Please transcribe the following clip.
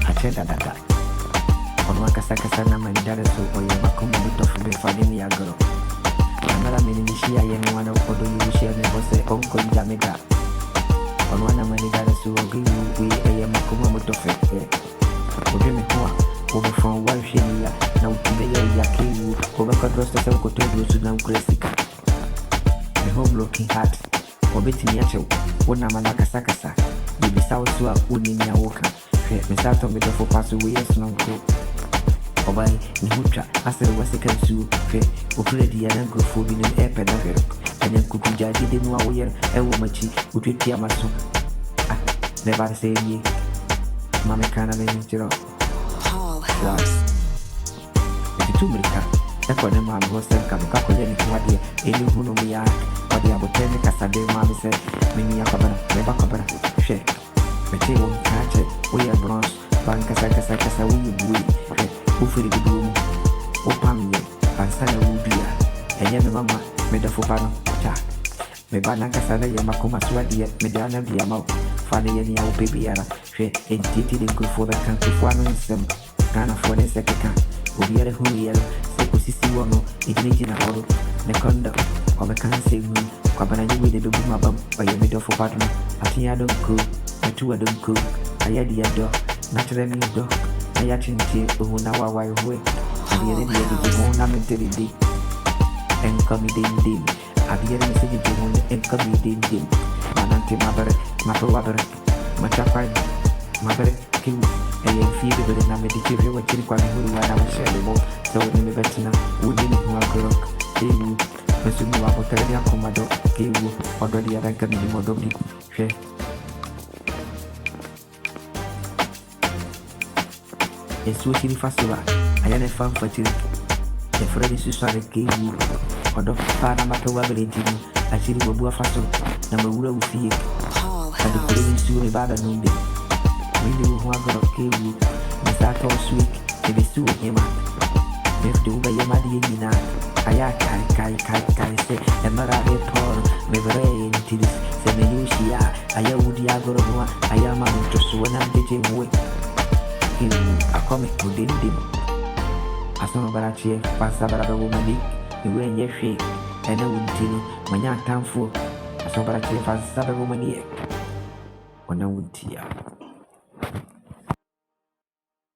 Achenda dada. On wakasakasa na manjare so oye makumu buto fube fadini ya goro. Anara mini nishia yenu wana ukodo yushia nebose onko njamega. On wana manigare so ogi ui eye makumu buto fube. Ujeme huwa ubefon walshenia na utime ya kiwu. Ubekadrosta sa ukotodu su na ukresika. The whole broken heart. Obeti niache wana manakasakasa. Bibisa usua uni niawoka. Misato midofo pasu weyesu na mko Obai ni hutra asere wasika nsu Fe ukuredi ya nangrofo bi nim epe na vero Kanyan kukuja dide mu awoyer ewo machi utweti amaso Ah, never say ye Mame kana me nchiro House Iti tumrika Eko ne mami hosem kame kako yeni kuwadie Eli hunu miya Wadi abotene kasade mami se Mimi ya kabana, meba kabana She Mete won kache, oye bronze, banka kasa uye bui, ufiri gudumu, opamye, pansana ubia, enye me mama, meda fupano, cha, me bana kasana ya makuma suadia, medana via mau, fane yeni ya upebi yara, entiti de kufoda kan kufuano nsem, kana fone sekeka, ubiere hui yelo, seko sisi wano, itiniji na horo, nekonda, wamekanse hui, kwa bana yuwe de dubu mabam, oye medo fupano, ati ya donku, Two of them cook, I had the dog, naturally dog. I actually na wawa way. I hear the one I'm in the and come in. I hear the message to one and come in. Manante mabere, mapawabere, machapine, mabere, king, and feed the good and medicated what you require when I was sharing. So in the veteran, we didn't want to rock. Ewu, Mr. Muaboteria Commodore, Ewu, already a record in the Modobi. Esu chiri fasuba ayane fan fatiri e fredi susare kewu odo para matowa belentini achiri bobua faso na mawura ufie ade kuri sure baba numbe windi ho agoro kewu misato sweek e besu ema nefde uba yema di nyina aya kai se e mara be por me bere intilis se menyushia aya udi agoro no aya ma to suona deje muwe Akome udindim Asoma barachie Pansa barabe wumadi Iwe nyefi Ene untinu Manya tamfu Asoma barachie Pansa barabe wumadi Wana untia